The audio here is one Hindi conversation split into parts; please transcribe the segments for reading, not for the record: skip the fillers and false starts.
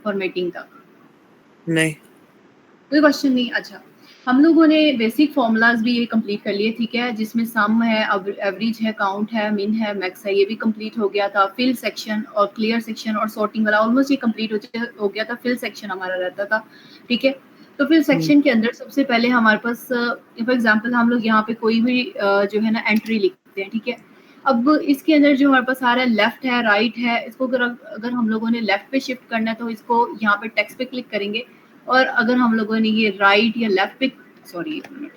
फॉर्मेटिंग तक? नहीं, कोई क्वेश्चन नहीं। अच्छा, हम लोगों ने बेसिक फॉर्मूलाज भी ये कंप्लीट कर लिए, ठीक है, जिसमें सम है, एवरेज है, काउंट है, मिन है, मैक्स है, ये भी कंप्लीट हो गया था। फिल सेक्शन और क्लियर सेक्शन और सॉर्टिंग वाला ऑलमोस्ट ये कंप्लीट हो गया था। फिल सेक्शन हमारा रहता था, ठीक है। तो फिल सेक्शन के अंदर सबसे पहले हमारे पास फॉर एग्जांपल हम लोग यहाँ पे कोई भी जो है ना एंट्री लिखते हैं, ठीक है। अब इसके अंदर जो हमारे पास आ रहा है लेफ्ट है, राइट है, इसको अगर हम लोगों ने लेफ्ट पे शिफ्ट करना है तो इसको यहाँ पे टेक्स्ट पे क्लिक करेंगे, और अगर हम लोगों ने ये राइट या लेफ्ट पे, सॉरी एक मिनट,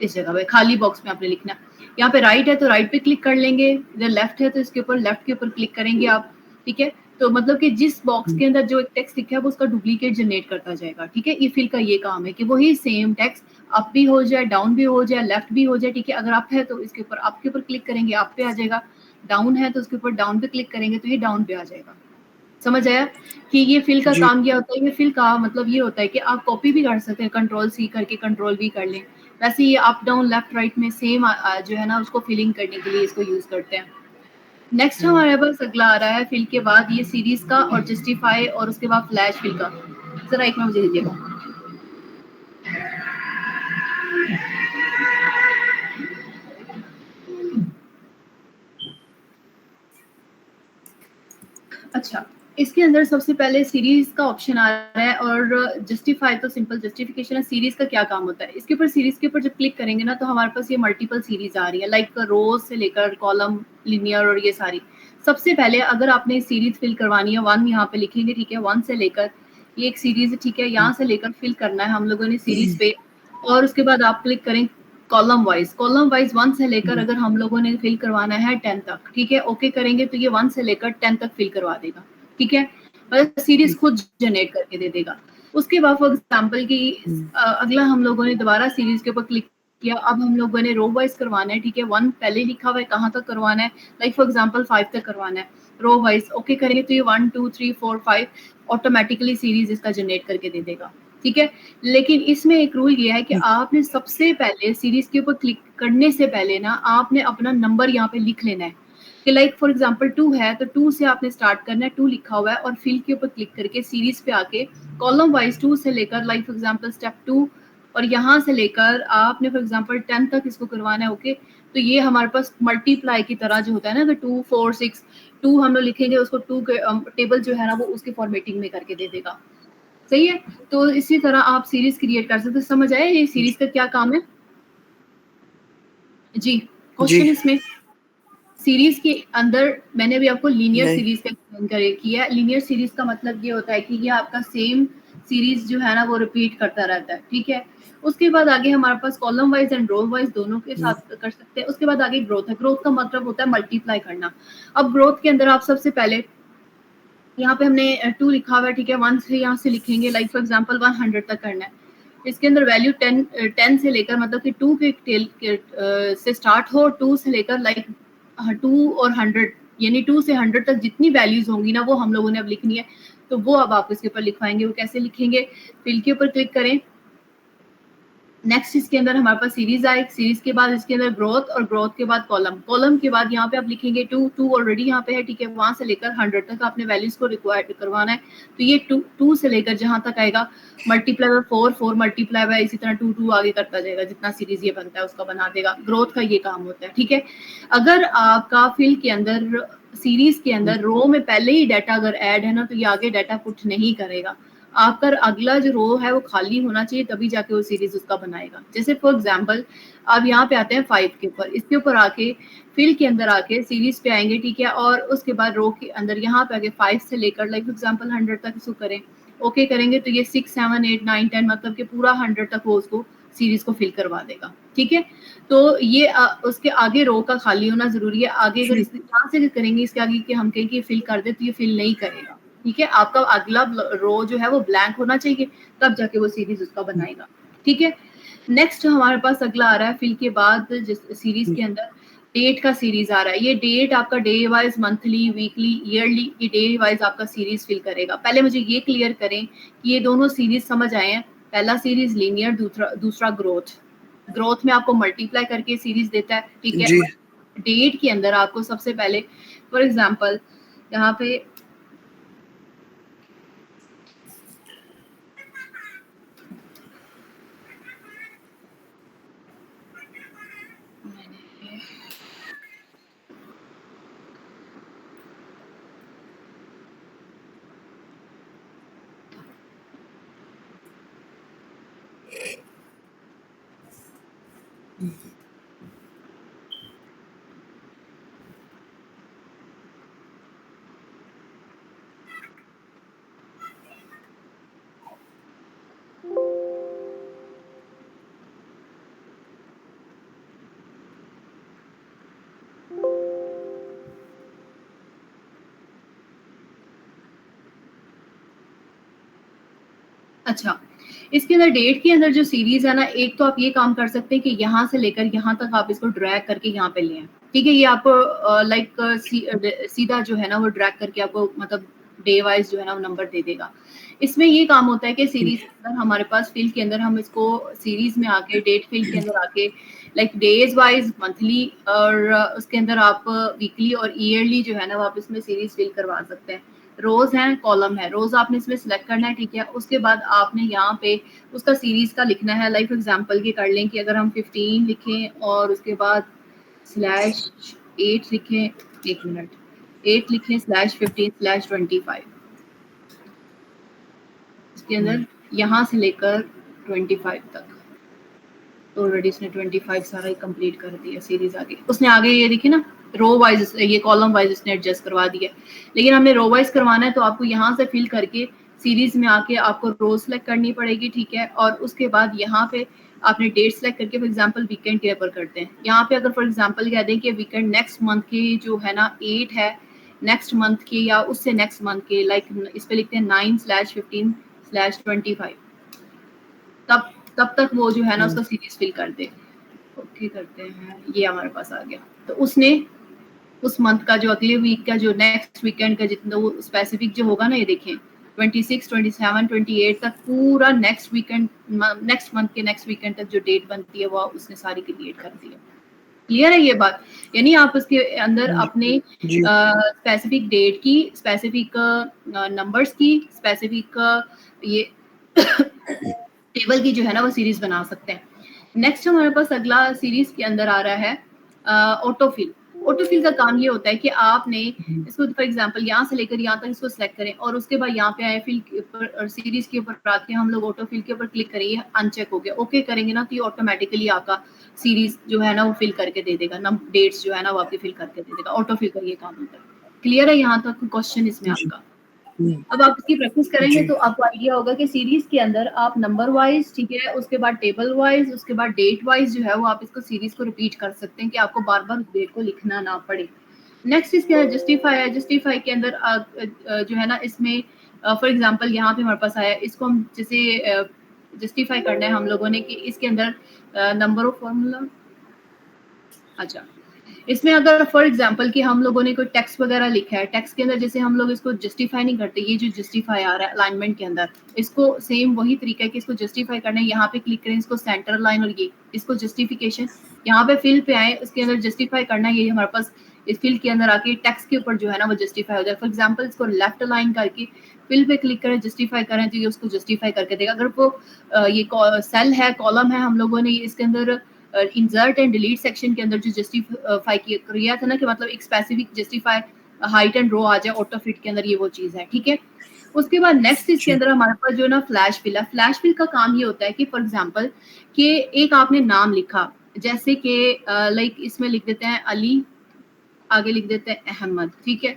इस जगह पे खाली बॉक्स में आपने लिखना, यहाँ पे राइट है तो राइट पे क्लिक कर लेंगे, इधर लेफ्ट है तो इसके ऊपर लेफ्ट के ऊपर क्लिक करेंगे आप, ठीक है। तो मतलब कि जिस बॉक्स के अंदर जो टेक्स्ट लिखा है वो उसका डुप्लीकेट जनरेट करता जाएगा, ठीक है। ये फिल का ये काम है कि वही सेम टेक्स्ट अप भी हो जाए, डाउन भी हो जाए, लेफ्ट भी हो जाए, ठीक है। अगर अप है तो इसके ऊपर अप के ऊपर क्लिक करेंगे, अप पे आ जाएगा। डाउन है तो उसके ऊपर डाउन पे क्लिक करेंगे तो ये डाउन पे आ जाएगा। समझ आया कि ये फिल का काम क्या होता है? ये फिल का मतलब ये होता है कि आप कॉपी भी कर सकते हैं, कंट्रोल सी करके कंट्रोल भी कर लें। वैसे ये अप डाउन लेफ्ट राइट में सेम जो है ना उसको फिलिंग करने के लिए इसको यूज करते हैं। नेक्स्ट हमारे पास अगला आ रहा है फिल के बाद ये सीरीज का और जस्टिफाई और उसके बाद फ्लैश फिल का। जरा एक मिनट मुझे दीजिएगा। अच्छा, इसके अंदर सबसे पहले सीरीज का ऑप्शन आ रहा है और जस्टिफाई तो सिंपल जस्टिफिकेशन है। सीरीज का क्या काम होता है? इसके ऊपर सीरीज के ऊपर जब क्लिक करेंगे ना तो हमारे पास ये मल्टीपल सीरीज आ रही है, लाइक रोज से लेकर कॉलम, लिनियर और ये सारी। सबसे पहले अगर आपने सीरीज फिल करवानी है, 1 यहाँ पे लिखेंगे, ठीक है। 1 से लेकर ये एक सीरीज है, ठीक है, यहाँ से लेकर फिल करना है हम लोगों ने सीरीज पे, और उसके बाद आप क्लिक करें कॉलम वाइज 1 से लेकर अगर हम लोगों ने फिल करवाना है 10 तक, ठीक है, ओके करेंगे तो ये 1 से लेकर 10 तक फिल करवा देगा, ठीक है। मतलब सीरीज खुद जनरेट करके दे देगा। उसके बाद फॉर एग्जांपल की अगला हम लोगों ने दोबारा सीरीज के ऊपर क्लिक किया, अब हम लोगों ने रो वाइज करवाना है, ठीक है। 1 पहले लिखा हुआ है, कहाँ तक करवाना है, लाइक फॉर एग्जांपल 5 तक करवाना है, रो वाइज ओके करेंगे तो ये 1 2 3 4 5 ऑटोमेटिकली सीरीज इसका जनरेट करके दे देगा, ठीक है। लेकिन इसमें एक रूल ये है कि आपने सबसे पहले सीरीज के ऊपर क्लिक करने से पहले ना आपने अपना नंबर यहाँ पे लिख लेना है कि लाइक फॉर एग्जांपल 2 है तो 2 से आपने स्टार्ट करना है, 2 लिखा हुआ है, और फिल के ऊपर क्लिक करके सीरीज पे आके कॉलम वाइज 2 से लेकर लाइक फॉर एग्जांपल स्टेप 2 और यहाँ से लेकर आपने फॉर एग्जांपल 10 तक इसको करवाना है, ओके। तो ये हमारे पास मल्टीप्लाई की तरह जो होता है ना, 2 4 6 2 हम लोग लिखेंगे, उसको 2 के टेबल जो है ना वो उसके फॉर्मेटिंग में करके दे देगा, सही है। तो इसी तरह आप सीरीज क्रिएट कर सकते हैं। समझ आए ये सीरीज का क्या काम है? जी, क्वेश्चन इसमें सीरीज के अंदर मैंने भी आपको लीनियर सीरीज का एक्सप्लेन किया। लीनियर सीरीज का मतलब ये होता है कि ये आपका सेम सीरीज जो है ना वो रिपीट करता रहता है, ठीक है। उसके बाद आगे हमारे पास column wise and row wise दोनों के साथ कर सकते हैं। उसके बाद आगे ग्रोथ है। ग्रोथ का मतलब होता है मल्टीप्लाई करना। अब ग्रोथ के अंदर आप सबसे पहले यहाँ पे हमने 2 लिखा हुआ है, ठीक है। 1 से यहाँ से लिखेंगे, लाइक फॉर एग्जांपल 100 तक करना है। इसके अंदर वैल्यू 10 से लेकर मतलब कि 2 के से स्टार्ट हो, 2 से लेकर लाइक 2 और 100 यानी 2 से 100 तक जितनी वैल्यूज होंगी ना वो हम लोगों ने अब लिखनी है। तो वो अब आप इसके ऊपर लिखवाएंगे। वो कैसे लिखेंगे? फिल के ऊपर क्लिक करें, नेक्स्ट इसके अंदर हमारे पास सीरीज आए, सीरीज के बाद इसके अंदर ग्रोथ और ग्रोथ के बाद कॉलम, कॉलम के बाद यहाँ पे आप लिखेंगे 2 ऑलरेडी यहाँ पे है, ठीक है। वहां से लेकर 100 तक आपने वैल्यूज को रिक्वायर्ड करवाना है। तो ये 2 से लेकर जहां तक आएगा मल्टीप्लाई बाय 4 मल्टीप्लाई बाय इसी तरह 2 आगे करता जाएगा, जितना सीरीज ये बनता है उसका बना देगा। ग्रोथ का ये काम होता है, ठीक है। अगर आपका फिल के अंदर सीरीज के अंदर रो में पहले ही डाटा अगर ऐड है ना तो ये आगे डाटा पुट नहीं करेगा। आपका अगला जो रो है वो खाली होना चाहिए, तभी जाके वो सीरीज उसका बनाएगा। जैसे फॉर एग्जांपल अब यहाँ पे आते हैं 5 के ऊपर, इसके ऊपर आके फिल के अंदर आके सीरीज पे आएंगे, ठीक है। और उसके बाद रो के अंदर यहाँ पे आके 5 से लेकर लाइक फॉर एग्जांपल 100 तक इसको करें, ओके करेंगे तो ये 6 7 8 9 10 मतलब कि पूरा 100 तक वो उसको सीरीज को फिल करवा देगा, ठीक है। तो ये उसके आगे रो का खाली होना जरूरी है। आगे अगर यहाँ से करेंगे इसके आगे कि हम कहें कि फिल कर दे तो ये फिल नहीं करेगा, ठीक है। आपका अगला रो जो है वो ब्लैंक होना चाहिए, तब जाके वो सीरीज उसका बनाएगा, ठीक है। नेक्स्ट हमारे पास अगला आ रहा है फिल के बाद जिस सीरीज के अंदर डेट का सीरीज आ रहा है। ये डेट आपका day wise, monthly, weekly, yearly, ये डे वाइज आपका सीरीज फिल करेगा। पहले मुझे ये क्लियर करें कि ये दोनों सीरीज समझ आए हैं। पहला सीरीज लीनियर, दूसरा ग्रोथ। ग्रोथ में आपको मल्टीप्लाई करके सीरीज देता है, ठीक है। डेट के अंदर आपको सबसे पहले फॉर एग्जाम्पल यहाँ पे अच्छा, इसके अंदर डेट के अंदर जो सीरीज़ है ना, एक तो आप ये काम कर सकते हैं कि यहाँ से लेकर यहाँ तक आप इसको ड्रैग करके यहाँ पे ले आएँ, ठीक है? ये आपको सीधा जो है ना वो ड्रैग करके आपको मतलब डे वाइज़ जो है ना वो नंबर दे देगा। इसमें ये काम होता है कि सीरीज़ के अंदर हमारे पास फ़ील्ड के अंदर हम इसको सीरीज़ में आके डेट फ़ील्ड के अंदर आके लाइक डेज़ वाइज़, मंथली और उसके अंदर आप वीकली और ईयरली जो है ना वो आप इसमें सीरीज़ फ़िल करवा सकते हैं। रोज हैं, कॉलम है, रोज आपने इसमें सिलेक्ट करना है, ठीक है? उसके बाद आपने यहाँ पे उसका सीरीज का लिखना है। लाइक फॉर एग्जांपल की कर लें कि अगर हम 15 लिखें और उसके बाद /8 लिखें, 1 मिनट, 8 लिखें /15/25, इसके अंदर यहाँ से लेकर 25 तक तो ऑलरेडी इसने 25 सारा ही कंप्लीट कर दिया सीरीज। आगे उसने आगे ये देखिए ना रो वाइज, ये कॉलम वाइज इसने एडजस्ट करवा दिया, लेकिन हमने रो वाइज करवाना है तो आपको यहाँ से फिल करके सीरीज में आके आपको रो सेलेक्ट करनी पड़ेगी, ठीक है? और उसके बाद यहाँ पे आपने डेट सेलेक्ट करके फॉर एग्जांपल वीकेंड के ऊपर करते हैं। यहाँ पे अगर फॉर एग्जांपल कह दें कि वीकेंड नेक्स्ट मंथ की जो है ना 8 है, नेक्स्ट मंथ की या उससे नेक्स्ट मंथ के, लाइक इस पे लिखते हैं 9/15/25, तब तब तक वो जो है ना उसका सीरीज फिल कर दे। ओके करते हैं, ये हमारे पास आ गया। तो उसने उस मंथ का जो अगले वीक का जो नेक्स्ट वीकेंड का जितना वो स्पेसिफिक जो होगा ना, ये देखें 26, 27, 28 तक पूरा नेक्स्ट वीकेंड, नेक्स्ट मंथ के नेक्स्ट वीकेंड तक जो डेट बनती है वो उसने सारी क्रिएट कर दी है। क्लियर है ये बात? यानी आप उसके अंदर अपने स्पेसिफिक डेट की, स्पेसिफिक नंबर्स की, स्पेसिफिक ये टेबल की जो है ना वो सीरीज बना सकते हैं। नेक्स्ट हमारे पास अगला सीरीज के अंदर आ रहा है ऑटोफिल। ऑटोफिल का काम ये होता है कि आपने इसको फॉर एग्जांपल यहाँ से लेकर यहाँ तक इसको सेलेक्ट करें और उसके बाद यहाँ पे आए फिल के ऊपर और सीरीज के ऊपर आके हम लोग ऑटोफिल के ऊपर क्लिक करें, अनचेक हो गया, ओके करेंगे ना तो ये ऑटोमेटिकली आपका सीरीज जो है ना वो फिल करके दे देगा, डेट्स जो है ना वो आपकी फिल करके दे देगा। ऑटोफिल का ये काम होता है। क्लियर है यहाँ तक क्वेश्चन इसमें आपका? अब आप इसकी प्रैक्टिस करेंगे तो आपको आइडिया होगा कि सीरीज के अंदर आप नंबर वाइज, ठीक है, उसके बाद टेबल वाइज, उसके बाद डेट वाइज जो है वो आप इसको सीरीज को रिपीट कर सकते हैं कि आपको बार बार डेट को लिखना ना पड़े। नेक्स्ट इसके अंदर जस्टिफाई है। जस्टिफाई के अंदर जो है ना इसमें फॉर एग्जांपल यहाँ पे हमारे पास आया, इसको हम जैसे जस्टिफाई करना है हम लोगों ने कि इसके अंदर नंबर ऑफ फॉर्मूला, अच्छा इसमें अगर फॉर एग्जांपल कि हम लोगों ने कोई टेक्स्ट वगैरह लिखा है, टेक्स्ट के अंदर जैसे हम लोग इसको जस्टिफाई नहीं करते, ये जो जस्टिफाई आ रहा है अलाइनमेंट के अंदर, इसको सेम वही तरीका है कि इसको जस्टिफाई करना है। यहाँ पे क्लिक करें, इसको सेंटर लाइन और ये इसको जस्टिफिकेशन, यहाँ पे फिल पे आए, उसके अंदर जस्टिफाई करना है। ये हमारे पास इस फिल के अंदर आके टेक्स्ट के ऊपर जो है ना वो जस्टिफाई हो जाए। फॉर एग्जाम्पल इसको लेफ्ट अलाइन करके फिल पे क्लिक करें, जस्टिफाई करें तो ये उसको जस्टिफाई करके देगा। अगर वो ये सेल है, कॉलम है, हम लोगों ने इसके अंदर इंसर्ट एंड डिलीट सेक्शन के अंदर जो जस्टिफाई किया था ना कि मतलब एक स्पेसिफिक जस्टिफाई हाइट एंड रो आ जाए ऑटो फिट के अंदर, ये वो चीज है, ठीक है? उसके बाद नेक्स्ट इसके अंदर हमारे पास जो ना फ्लैश फिल है। फ्लैश फिल का काम ये होता है कि फॉर एग्जांपल कि एक आपने नाम लिखा, जैसे कि लाइक इसमें लिख देते हैं अली, आगे लिख देते हैं अहमद, ठीक है?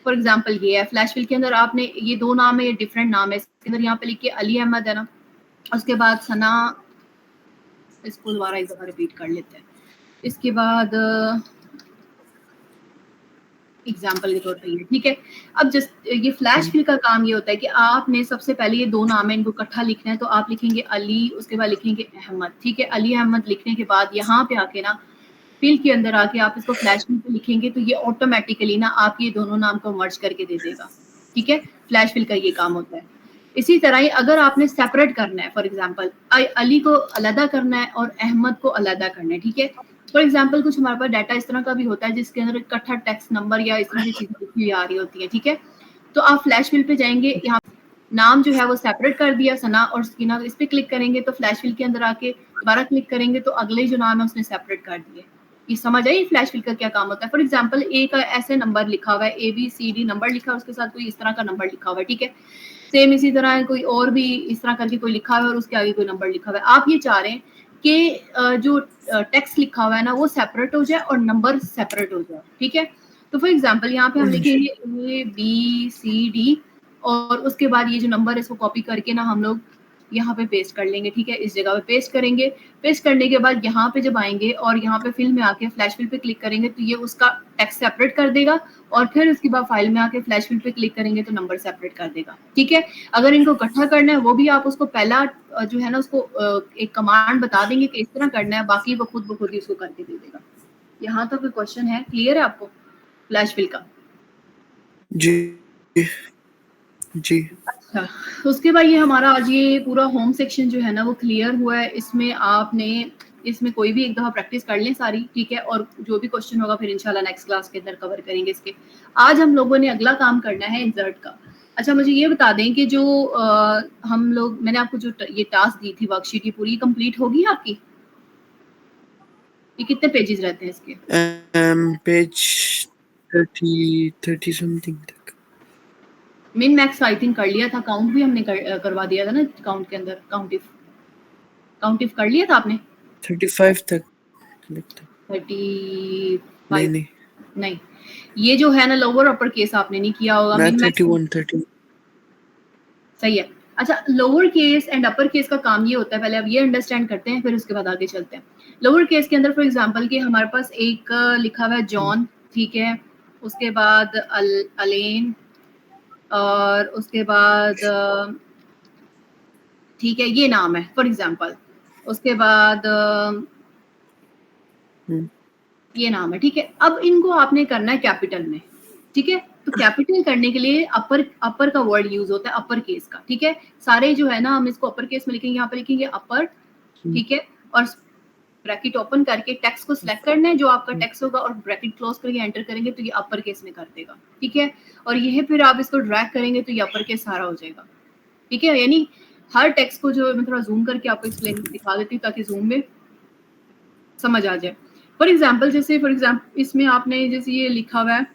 फॉर एग्जांपल ये है फ्लैश फिल के अंदर आपने ये दो नाम है, ये डिफरेंट नाम है, इसके अंदर यहाँ पे लिखिए अली अहमद है ना, उसके बाद सना, इसको दोबारा एक दफा रिपीट कर लेते हैं। इसके बाद एग्जाम्पल के तौर पर ये, ठीक है? अब जस्ट ये फ्लैश फिल का काम ये होता है कि आपने सबसे पहले ये दो नाम है, इनको इकट्ठा लिखना है, तो आप लिखेंगे अली, उसके बाद लिखेंगे अहमद, ठीक है? अली अहमद लिखने के बाद यहाँ पे आके ना फिल के अंदर आके आप इसको फ्लैश फिल पे लिखेंगे तो ये ऑटोमेटिकली ना आप ये दोनों नाम को मर्ज करके दे देगा, ठीक है? फ्लैश फिल का ये काम होता है। इसी तरह ही अगर आपने सेपरेट करना है, फॉर एग्जांपल अली को अलग करना है और अहमद को अलग करना है, ठीक है? फॉर एग्जांपल कुछ हमारे पास डाटा इस तरह का भी होता है जिसके अंदर इकट्ठा टेक्स्ट नंबर या इस तरह की चीजें लिखी हुई आ रही होती है, ठीक है? तो आप फ्लैश फिल पे जाएंगे, यहाँ नाम जो है वो सेपरेट कर दिया सना और सकीना, इस पे क्लिक करेंगे तो फ्लैश फिल के अंदर आके दोबारा क्लिक करेंगे तो अगले जो नाम है उसने सेपरेट कर दिए। ये समझ आई फ्लैश फिल का क्या काम होता है? फॉर एग्जांपल एक ऐसे नंबर लिखा हुआ है, ABCD नंबर लिखा है, उसके साथ कोई इस तरह का नंबर लिखा हुआ है, ठीक है? सेम इसी तरह कोई और भी इस तरह करके कोई लिखा हुआ है और उसके आगे कोई नंबर लिखा हुआ है। आप ये चाह रहे हैं कि जो टेक्स्ट लिखा हुआ है ना वो सेपरेट हो जाए और नंबर सेपरेट हो जाए, ठीक है? तो फॉर एग्जांपल यहाँ पे हम लिखेंगे ABCD और उसके बाद ये जो नंबर है इसको कॉपी करके ना हम लोग यहाँ पे पेस्ट कर लेंगे, ठीक है, इस जगह पे पेस्ट करेंगे। पेस्ट करने के बाद यहाँ पे जब आएंगे और यहाँ पे फिल में आके फ्लैश फिल पे क्लिक करेंगे तो ये उसका टेक्स्ट सेपरेट कर देगा, और फिर उसके बाद फाइल में आके फ्लैश फिल पे क्लिक करेंगे तो नंबर सेपरेट कर देगा, ठीक है। अगर इनको इकट्ठा करना है वो भी आप उसको पहला जो है ना उसको एक कमांड बता देंगे कि इस तरह करना है, बाकी वो खुद ब खुद ही उसको करके दे देगा। यहाँ तक कोई क्वेश्चन है? क्लियर है आपको फ्लैश फिल का? जी जी। अच्छा, उसके बाद ये हमारा आज ये पूरा होम सेक्शन जो है ना वो क्लियर हुआ है। इसमें आपने इसमें कोई भी एक दफा प्रैक्टिस कर लें सारी, ठीक है, और जो भी क्वेश्चन होगा फिर इंशाल्लाह नेक्स्ट क्लास के अंदर कवर करेंगे इसके। आज हम लोगों ने अगला काम करना है इंसर्ट का। अच्छा, मुझे ये बता दें कि जो हम लोग, मैंने आपको जो ये टास्क दी थी वर्कशीट, ये पूरी कंप्लीट होगी आपकी? ये कितने पेजेस रहते हैं इसके? पेज 30 समथिंग तक। मिन मैक्स आई थिंक कर लिया था, काउंट भी हमने करवा दिया था ना, काउंट के अंदर काउंट इफ कर लिया था आपने? 35 तक लगता। 35 नहीं, नहीं, ये जो है ना लोअर अपर केस आपने नहीं किया होगा। मैं मिन मैक्स 31 सही है। अच्छा, lower case and upper case का काम ये होता है, पहले अब ये अंडरस्टैंड करते हैं फिर उसके बाद आगे चलते हैं। लोअर केस के अंदर फॉर एग्जांपल कि हमारे पास एक लिखा हुआ है जॉन, ठीक है, उसके बाद अलेन, और उसके बाद ठीक है ये नाम है फॉर एग्जांपल, उसके बाद ये नाम है, ठीक है। अब इनको आपने करना है कैपिटल में, ठीक है। तो कैपिटल करने के लिए अपर का वर्ड यूज होता है, अपर केस का, ठीक है। सारे जो है ना हम इसको अपर केस में लिखेंगे, यहाँ पे लिखेंगे अपर, ठीक है, और ब्रैकेट ओपन करके टेक्स्ट को सिलेक्ट करना है जो आपका टेक्स्ट होगा, और ब्रैकेट क्लोज करके एंटर करेंगे तो ये अपर केस में कर देगा, ठीक है। और यह फिर आप इसको ड्रैग करेंगे तो ये अपर केस सारा हो जाएगा, ठीक है। यानी हर टेक्स्ट को जो मैं थोड़ा जूम करके आपको एक्सप्लेन दिखा देती हूँ ताकि जूम में समझ आ जाए। फॉर एग्जाम्पल इसमें आपने जैसे ये लिखा हुआ है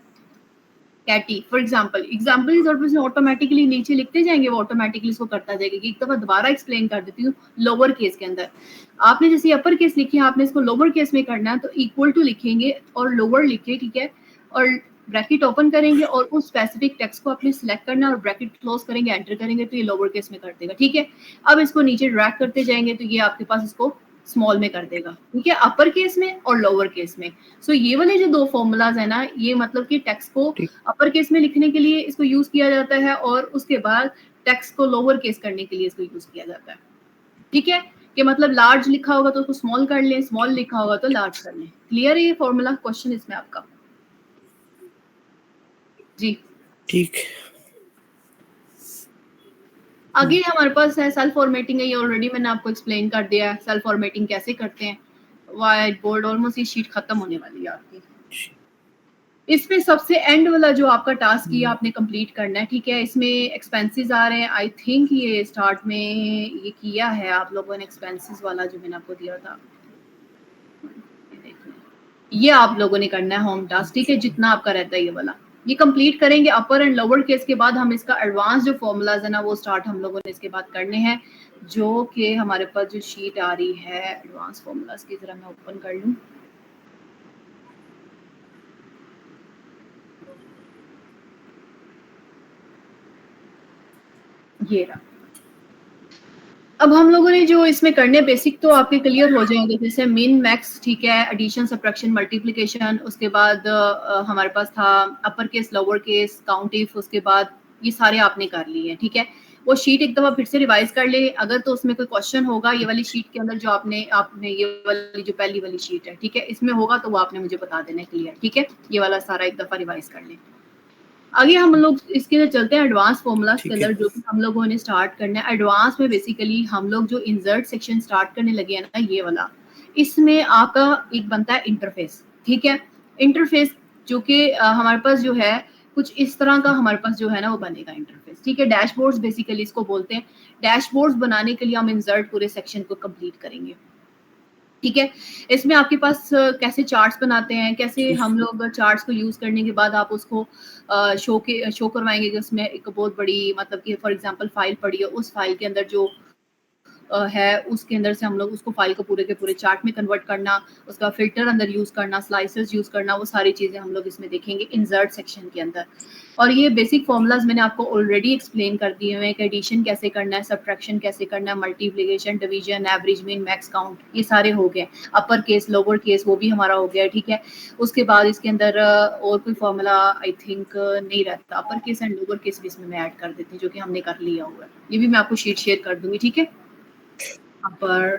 कैटी, फॉर एग्जाम्पल ऑटोमेटिकली नीचे लिखते जाएंगे, वो ऑटोमेटिकली इसको करता जाएगा। एक दफा दोबारा एक्सप्लेन कर देती हूँ। लोअर केस के अंदर आपने जैसे अपर केस लिखी है, आपने इसको लोअर केस में करना है तो इक्वल टू लिखेंगे और लोअर लिखे, ठीक है, और ब्रैकेट ओपन करेंगे और उस स्पेसिफिक टेक्स्ट को आपने सिलेक्ट करना और ब्रैकेट क्लोज करेंगे, एंटर करेंगे तो ये लोअर केस में कर देगा, ठीक है। अब इसको नीचे ड्रैग करते जाएंगे तो ये आपके पास इसको स्मॉल में कर देगा, ठीक है, अपर केस में और लोअर केस में। सो ये वाले जो दो फॉर्मूलाज है ना, ये मतलब कि टेक्स्ट को अपर केस में लिखने के लिए इसको यूज किया जाता है और उसके बाद टेक्स्ट को लोअर केस करने के लिए इसको यूज किया जाता है, ठीक है। कि मतलब लार्ज लिखा होगा तो उसको स्मॉल कर लें, स्मॉल लिखा होगा तो लार्ज कर लें। क्लियर है ये फॉर्मूला? क्वेश्चन इसमें आपका? जी ठीक। आगे हमारे पास है सेल्फ फॉर्मेटिंग है, ये ऑलरेडी मैंने आपको एक्सप्लेन कर दिया है सेल्फ फॉर्मेटिंग कैसे करते हैं। व्हाइट बोर्ड ऑलमोस्ट ये शीट खत्म होने वाली है आपकी। इसमें सबसे एंड वाला जो आपका टास्क ये आपने कंप्लीट करना है, ठीक है। इसमें एक्सपेंसेस आ रहे हैं, आई थिंक ये स्टार्ट में ये किया है आप लोगों ने, एक्सपेंसेस वाला जो मैंने आपको दिया था, ये आप लोगों ने करना है होम टास्क, ठीक है, जितना आपका रहता है ये वाला ये कंप्लीट करेंगे। अपर एंड लोअर केस के बाद हम इसका एडवांस जो फॉर्मूलाज है ना वो स्टार्ट हम लोगों ने इसके बाद करने हैं, जो कि हमारे पास जो शीट आ रही है एडवांस फॉर्मूलाज की, जरा मैं ओपन कर लूं। ये रहा। अब हम लोगों ने जो इसमें करने बेसिक तो आपके क्लियर हो जाएंगे, जैसे मिन मैक्स, ठीक है, एडिशन सब्ट्रैक्शन मल्टीप्लिकेशन, उसके बाद हमारे पास था upper case lower case count if, उसके बाद ये सारे आपने कर लिए हैं, ठीक है। वो शीट एक दफा फिर से रिवाइज कर ले, अगर तो उसमें कोई क्वेश्चन होगा ये वाली शीट के अंदर जो आपने ये वाली जो पहली वाली शीट है, ठीक है, इसमें होगा तो वो आपने मुझे बता देना क्लियर, ठीक है। ये वाला सारा एक दफा रिवाइज कर ले। आगे हम लोग इसके अंदर चलते हैं एडवांस फॉर्मूलाज के अंदर, जो कि हम लोगों ने स्टार्ट करना है। एडवांस में बेसिकली हम लोग जो इंसर्ट सेक्शन स्टार्ट करने लगे हैं ना ये वाला, इसमें आपका एक बनता है इंटरफेस, ठीक है। इंटरफेस जो कि हमारे पास जो है कुछ इस तरह का हमारे पास जो है ना वो बनेगा इंटरफेस, ठीक है। डैशबोर्ड्स बेसिकली इसको बोलते हैं। डैशबोर्ड्स बनाने के लिए हम इंसर्ट पूरे सेक्शन को कंप्लीट करेंगे, ठीक है। इसमें आपके पास कैसे चार्ट्स बनाते हैं, कैसे हम लोग चार्ट्स को यूज करने के बाद आप उसको शो करवाएंगे कि उसमें एक बहुत बड़ी मतलब कि फॉर एग्जांपल फाइल पड़ी है, उस फाइल के अंदर जो है उसके अंदर से हम लोग उसको फाइल को पूरे के पूरे चार्ट में कन्वर्ट करना, उसका फिल्टर अंदर यूज करना, स्लाइसेस यूज करना, वो सारी चीजें हम लोग इसमें देखेंगे इंसर्ट सेक्शन के अंदर। और ये बेसिक फॉर्मूलाज मैंने आपको ऑलरेडी एक्सप्लेन कर दिए हुए हैं कि एडिशन कैसे करना है, सब्ट्रैक्शन कैसे करना है, multiplication, division, average, mean, max, count, ये सारे हो गए। अपर केस, लोअर केस वो भी हमारा हो गया, ठीक है। उसके बाद इसके अंदर और कोई फॉर्मूला आई थिंक नहीं रहता। Upper case and lower case भी इसमें मैं ऐड कर देती हूँ, जो कि हमने कर लिया हुआ है। ये भी मैं आपको शीट शेयर कर दूंगी, ठीक है। अपर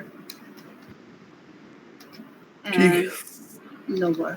ठीक है। एंड लोअर,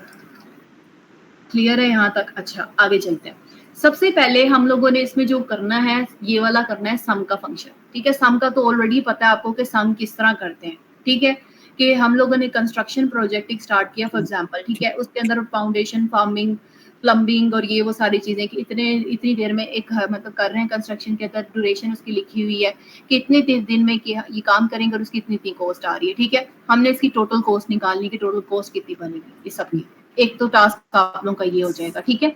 क्लियर है यहाँ तक? अच्छा, आगे चलते हैं। सबसे पहले हम लोगों ने इसमें जो करना है, ये वाला करना है सम का फंक्शन, ठीक है। सम का तो ऑलरेडी पता है आपको कि सम किस तरह करते हैं, ठीक है। कि हम लोगों ने कंस्ट्रक्शन प्रोजेक्ट स्टार्ट किया फॉर एग्जांपल, ठीक है। उसके अंदर फाउंडेशन, फार्मिंग, प्लम्बिंग और ये वो सारी चीजें कि इतनी देर में एक मतलब कर रहे हैं कंस्ट्रक्शन के अंदर, ड्यूरेशन उसकी लिखी हुई है कि इतने दिन में कि ये काम करेंगे और उसकी इतनी इतनी कॉस्ट आ रही है, ठीक है। हमने इसकी टोटल कॉस्ट निकालनी कि टोटल कॉस्ट कितनी बनेगी इस सब की। एक तो टास्क आप लोगों का ये हो जाएगा, ठीक है।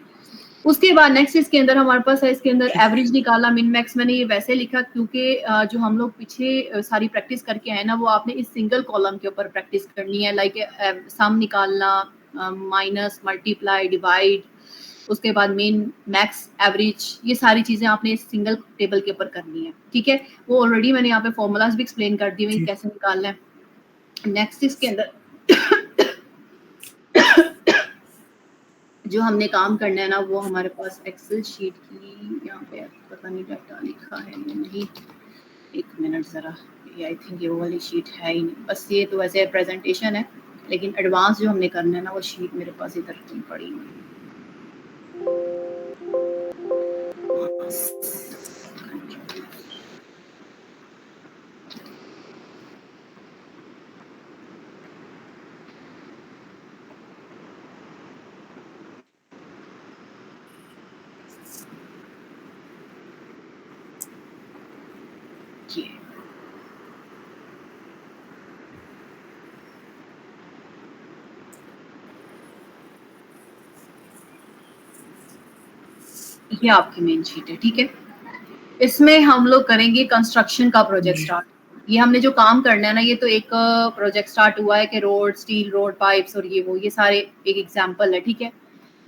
उसके बाद नेक्स्ट इसके अंदर हमारे पास है, इसके अंदर एवरेज निकाला, मिन मैक्स। मैंने ये वैसे लिखा क्योंकि जो हम लोग पीछे सारी प्रैक्टिस करके आए ना, वो आपने इस सिंगल कॉलम के ऊपर प्रैक्टिस करनी है, लाइक सम निकालना, माइनस, मल्टीप्लाई, डिवाइड, उसके बाद मीन, मैक्स, एवरेज, ये सारी चीजें आपने इस सिंगल टेबल के ऊपर करनी है, ठीक है। वो ऑलरेडी मैंने यहाँ पे फॉर्मूलाज भी एक्सप्लेन कर दिए कैसे निकालना है। नेक्स्ट इसके अंदर जो हमने काम करना है ना, वो हमारे पास एक्सेल शीट की यहाँ पे पता नहीं डाटा लिखा है या नहीं, एक मिनट जरा, ये आई थिंक ये वो वाली शीट है ही नहीं, बस ये तो वैसे प्रेजेंटेशन है, लेकिन एडवांस जो हमने करना है ना, वो शीट मेरे पास इधर की पड़ी हुई है। ये आपकी मेन शीट है, ठीक है। इसमें हम लोग करेंगे कंस्ट्रक्शन का प्रोजेक्ट स्टार्ट। ये हमने जो काम करना है ना, ये तो एक प्रोजेक्ट स्टार्ट हुआ है कि रोड, स्टील रोड, पाइप्स और ये वो, ये सारे एक एग्जांपल है, ठीक है।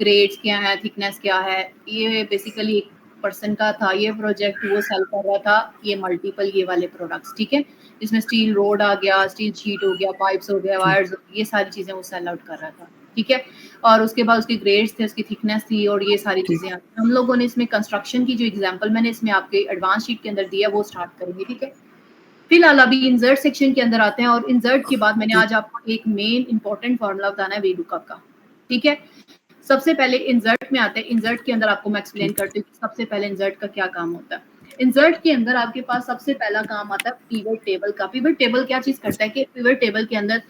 ग्रेड्स क्या है, थिकनेस क्या है, ये बेसिकली एक पर्सन का था ये प्रोजेक्ट, वो सेल कर रहा था ये मल्टीपल ये वाले प्रोडक्ट्स, ठीक है। इसमें स्टील रोड आ गया, स्टील शीट हो गया, पाइप्स हो गया, वायर्स, ये सारी चीजें वो सेल आउट कर रहा था, ठीक है। और उसके बाद उसके ग्रेड्स थे, उसकी थिकनेस थी और ये सारी चीजें हम लोगों ने इसमें कंस्ट्रक्शन की जो एग्जांपल मैंने इसमें आपके एडवांस शीट के अंदर दिया, वो स्टार्ट करेंगे, ठीक है। फिलहाल अभी इंसर्ट सेक्शन के अंदर आते हैं, और इंसर्ट के बाद मैंने आज आपको एक मेन इंपॉर्टेंट फॉर्मूला बताना है VLOOKUP का, ठीक है। सबसे पहले इंसर्ट में आते हैं। इंसर्ट के अंदर आपको मैं एक्सप्लेन करती हूँ सबसे पहले इंसर्ट का क्या काम होता है। इंसर्ट के अंदर आपके पास सबसे पहला काम आता है पिवट टेबल का। पिवट टेबल क्या चीज करता है कि पिवट टेबल के अंदर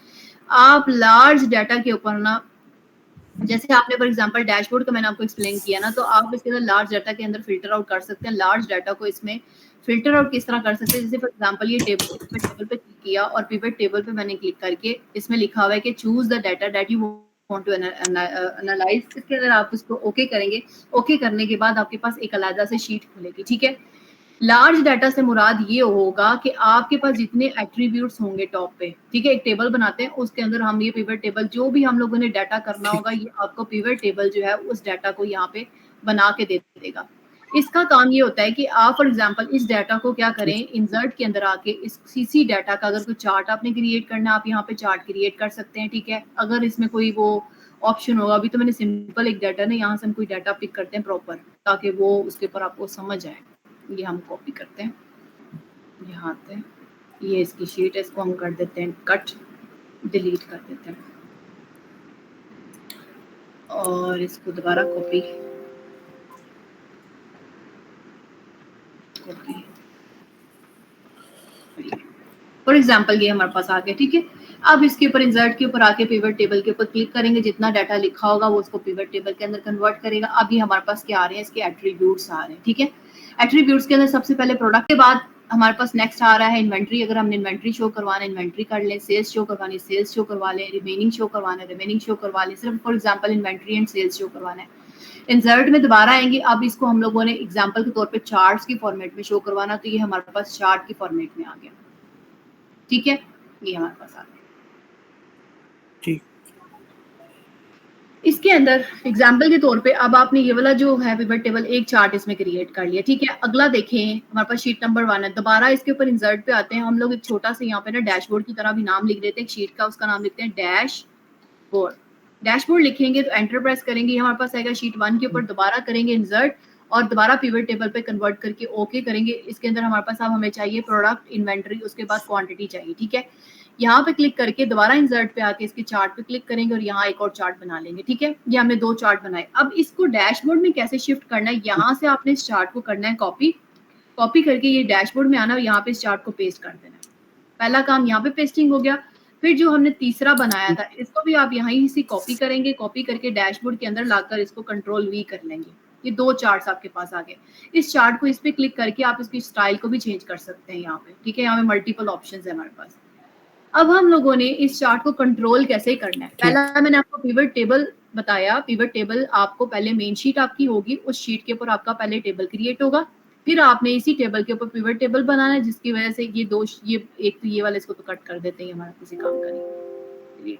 आप लार्ज डाटा के ऊपर ना, जैसे आपने फॉर एग्जांपल डैशबोर्ड का मैंने आपको एक्सप्लेन किया ना, तो आप इसके अंदर लार्ज डाटा के अंदर फिल्टर आउट कर सकते हैं। लार्ज डाटा को इसमें फिल्टर आउट किस तरह कर सकते हैं, जैसे फॉर एग्जांपल ये टेबल, इसमें टेबल पे क्लिक किया और पिवट टेबल पे मैंने क्लिक करके इसमें लिखा हुआ है कि choose the data that you want to analyse. इसके अंदर आप उसको ओके करेंगे। ओके करने के बाद आपके पास एक अलग से शीट खुलेगी, ठीक है। लार्ज डाटा से मुराद ये होगा कि आपके पास जितने एट्रीब्यूट्स होंगे टॉप पे, ठीक है। एक टेबल बनाते हैं, उसके अंदर हम ये पिवट टेबल जो भी हम लोगों ने डाटा करना होगा, ये आपको पिवट टेबल जो है उस डाटा को यहाँ पे बना के दे देगा। इसका काम ये होता है कि आप फॉर एग्जांपल इस डाटा को क्या करें, इंसर्ट के अंदर आके इस सीसी डाटा का अगर कोई चार्ट आपने क्रिएट करना, आप यहाँ पे चार्ट क्रिएट कर सकते हैं, ठीक है। अगर इसमें कोई वो ऑप्शन होगा, अभी तो मैंने सिंपल एक डाटा ना, यहाँ से हम कोई डाटा पिक करते हैं प्रॉपर, ताकि वो उसके ऊपर आपको समझ आए। ये हम कॉपी करते हैं, यहाँ आते हैं, ये इसकी शीट है, इसको हम कर देते हैं कट, डिलीट कर देते हैं और इसको दोबारा कॉपी, फॉर एग्जांपल ये हमारे पास आ गया, ठीक है। अब इसके ऊपर इंसर्ट के ऊपर आके पिवट टेबल के ऊपर क्लिक करेंगे, जितना डाटा लिखा होगा वो उसको पिवट टेबल के अंदर कन्वर्ट करेगा। अब ये हमारे पास क्या आ रहे हैं, इसके एट्रीब्यूट्स आ रहे हैं, ठीक है। एट्रीब्यूट्स के अंदर सबसे पहले प्रोडक्ट के बाद हमारे पास नेक्स्ट आ रहा है इन्वेंट्री। अगर हमने इन्वेंट्री शो करवाना है, इन्वेंट्री कर लें, सेल्स शो करवानी, सेल्स शो करवा लें, रिमेनिंग शो करवाना है, रिमेनिंग शो करवा लें। सिर्फ for example inventory and sales show करवाना है। इंसर्ट में दोबारा आएंगे, अब इसको हम लोगों ने एग्जांपल के तौर पे चार्ट्स की फॉर्मेट में शो करवाना, तो ये हमारे पास चार्ट की फॉर्मेट में आ गया। ठीक है, ये हमारे पास आ गया। ठीक। इसके अंदर एग्जाम्पल के तौर पे अब आपने ये वाला जो है पिवट टेबल एक चार्ट इसमें क्रिएट कर लिया, ठीक है। अगला देखें, हमारे पास शीट नंबर 1 है, दोबारा इसके ऊपर इंसर्ट पे आते हैं हम लोग। एक छोटा सा यहाँ पे ना डैशबोर्ड की तरह भी नाम लिख देते हैं शीट का, उसका नाम लिखते हैं डैशबोर्ड। डैशबोर्ड लिखेंगे तो एंटर प्रेस करेंगे, हमारे पास आएगा शीट 1 के ऊपर, दोबारा करेंगे इंसर्ट और दोबारा पिवट टेबल पे कन्वर्ट करके ओके करेंगे। इसके अंदर हमारे पास अब हमें चाहिए प्रोडक्ट, इन्वेंटरी, उसके बाद क्वांटिटी चाहिए, ठीक है। यहाँ पे क्लिक करके दोबारा इंसर्ट पे आके इसके चार्ट पे क्लिक करेंगे और यहाँ एक और चार्ट बना लेंगे, ठीक है। ये हमने 2 चार्ट बनाए। अब इसको डैशबोर्ड में कैसे शिफ्ट करना है, यहाँ से आपने इस चार्ट को करना है कॉपी, कॉपी करके ये डैशबोर्ड में आना और यहाँ पे इस चार्ट को पेस्ट कर देना है। पहला काम यहाँ पे पेस्टिंग हो गया। फिर जो हमने तीसरा बनाया था इसको भी आप यहाँ से कॉपी करेंगे, कॉपी करके डैशबोर्ड के अंदर लाकर इसको कंट्रोल वी कर लेंगे। ये 2 चार्ट्स आपके पास आ गए। इस चार्ट को इस पे क्लिक करके आप इसकी स्टाइल को भी चेंज कर सकते हैं यहाँ पे, ठीक है। यहाँ पे मल्टीपल ऑप्शंस है हमारे पास। अब हम लोगों ने इस चार्ट को कंट्रोल कैसे करना है, पहला मैंने आपको पिवट टेबल बताया। पिवट टेबल आपको पहले मेन शीट आपकी होगी, उस शीट के ऊपर आपका पहले टेबल क्रिएट होगा, फिर आपने इसी टेबल के ऊपर पिवट टेबल बनाना है, जिसकी वजह से ये 2 ये एक तो ये वाला इसको तो कट कर देते हैं, हमारा किसी काम का नहीं।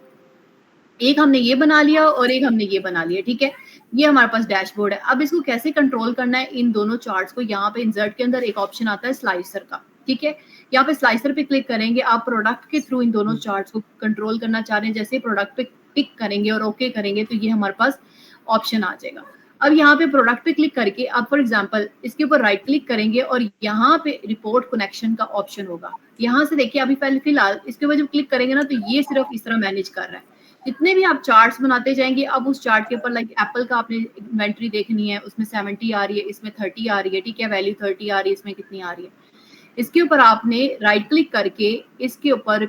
एक हमने ये बना लिया और एक हमने ये बना लिया, ठीक है। ये हमारे पास डैशबोर्ड है। अब इसको कैसे कंट्रोल करना है इन दोनों चार्ट्स को, यहाँ पे इंसर्ट के अंदर एक ऑप्शन आता है स्लाइसर का, ठीक है। यहाँ पे स्लाइसर पे क्लिक करेंगे, आप प्रोडक्ट के थ्रू इन दोनों चार्ट्स को कंट्रोल करना चाह रहे हैं। जैसे प्रोडक्ट पे टिक करेंगे और ओके करेंगे तो ये हमारे पास ऑप्शन आ जाएगा। अब यहाँ पे प्रोडक्ट पे क्लिक करके आप फॉर एग्जांपल इसके ऊपर राइट क्लिक करेंगे और यहाँ पे रिपोर्ट कनेक्शन का ऑप्शन होगा। यहाँ से देखिए अभी पहले फिलहाल इसके ऊपर जब क्लिक करेंगे ना तो ये सिर्फ इस तरह मैनेज कर रहा है। जितने भी आप चार्ट्स बनाते जाएंगे, अब उस चार्ट के ऊपर लाइक एप्पल का आपने इन्वेंट्री देखनी है, उसमें 70 आ रही है, इसमें 30 आ रही है, ठीक है। वैल्यू 30 आ रही है, इसमें कितनी आ रही है। इसके ऊपर आपने राइट क्लिक करके इसके ऊपर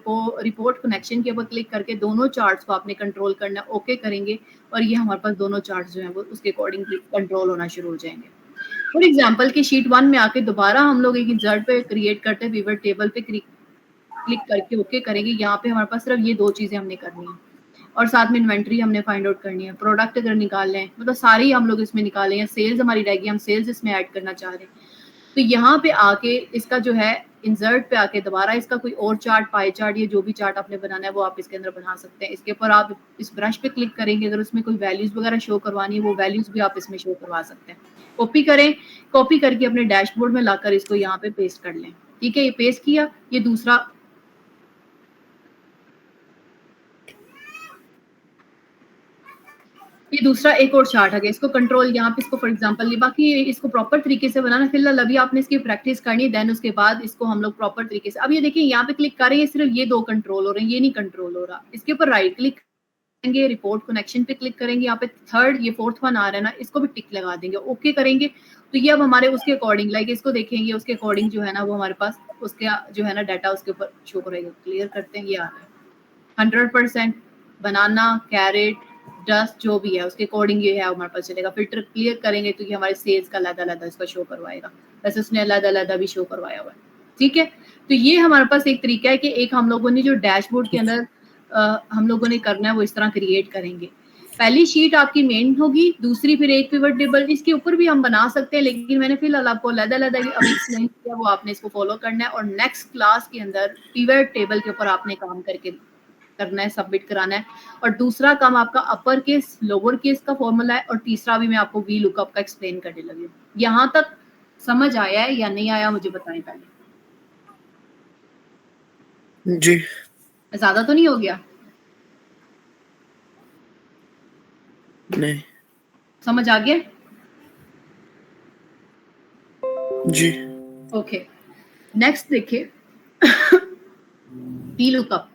रिपोर्ट कनेक्शन के ऊपर क्लिक करके दोनों चार्ट्स को आपने कंट्रोल करना, ओके करेंगे और ये हमारे पास दोनों चार्ट्स जो हैं वो उसके अकॉर्डिंग कंट्रोल होना शुरू हो जाएंगे। फॉर एग्जांपल की शीट 1 में आके दोबारा हम लोग एक इंसर्ट पे क्रिएट करते हैं, पिवट टेबल पे क्लिक करके ओके करेंगे। यहाँ पे हमारे पास सिर्फ ये 2 चीजें हमने करनी है और साथ में इन्वेंट्री हमने फाइंड आउट करनी है। प्रोडक्ट अगर निकाल लें मतलब सारी हम लोग इसमें निकालें, या सेल्स हमारी रहेगी, हम सेल्स इसमें ऐड करना चाह रहे हैं तो यहाँ पे आके इसका जो है इंसर्ट पे आके दोबारा इसका कोई और चार्ट, पाई चार्ट, ये जो भी चार्ट आपने बनाना है वो आप इसके अंदर बना सकते हैं। इसके ऊपर आप इस ब्रश पे क्लिक करेंगे, अगर उसमें कोई वैल्यूज वगैरह शो करवानी है वो वैल्यूज भी आप इसमें शो करवा सकते हैं। कॉपी करें, कॉपी करके अपने डैशबोर्ड में लाकर इसको यहाँ पे पेस्ट कर लें, ठीक है। ये पेस्ट किया, ये दूसरा एक और चार्ट आ गया। इसको कंट्रोल यहाँ पे इसको फॉर एग्जांपल बाकी इसको प्रॉपर तरीके से बनाना फिलहाल अभी आपने इसकी प्रैक्टिस करनी, देन उसके बाद इसको हम लोग प्रॉपर तरीके से। अब ये देखिए यहाँ पे क्लिक कर रहे हैं, सिर्फ ये 2 कंट्रोल हो रहे हैं, ये नहीं कंट्रोल हो रहा। इसके ऊपर राइट क्लिक करेंगे, रिपोर्ट कनेक्शन पे क्लिक करेंगे, यहाँ पे थर्ड ये 4th वन आ रहा है ना, इसको भी टिक लगा देंगे, ओके करेंगे तो ये अब हमारे उसके अकॉर्डिंग लाइक इसको देखेंगे उसके अकॉर्डिंग जो है ना वो हमारे पास उसके जो है ना डाटा उसके ऊपर शो करेगा। क्लियर करते हैं, ये आ रहा है 100% बनाना, कैरेट, डस्ट जो भी है उसके अकॉर्डिंग ये है हमारे पास चलेगा। फिल्टर क्लियर करेंगे तो ये हमारे सेल्स का अलग-अलग इसका शो करवाएगा, वैसे उसने अलग-अलग भी शो करवाया हुआ है, ठीक है। तो ये हमारे पास एक तरीका है कि एक हम लोगों ने जो डैशबोर्ड के अंदर हम लोगों ने करना है वो इस तरह क्रिएट करेंगे। पहली शीट आपकी मेन होगी, दूसरी फिर एक पिवट टेबल, इसके ऊपर भी हम बना सकते हैं लेकिन मैंने फिलहाल आपको अलग-अलग अभी एक्सप्लेन किया, वो आपने इसको फॉलो करना है और नेक्स्ट क्लास के अंदर पिवट टेबल के ऊपर आपने काम करना है, सबमिट कराना है। और दूसरा काम आपका अपर केस लोअर केस का फॉर्मूला है और तीसरा भी मैं आपको वी लुकअप का एक्सप्लेन करने लगी हूँ। यहाँ तक समझ आया है या नहीं आया मुझे बताएं पहले। जी ज्यादा तो नहीं हो गया? नहीं, समझ आ गया? जी ओके, नेक्स्ट देखिए वी लुकअप।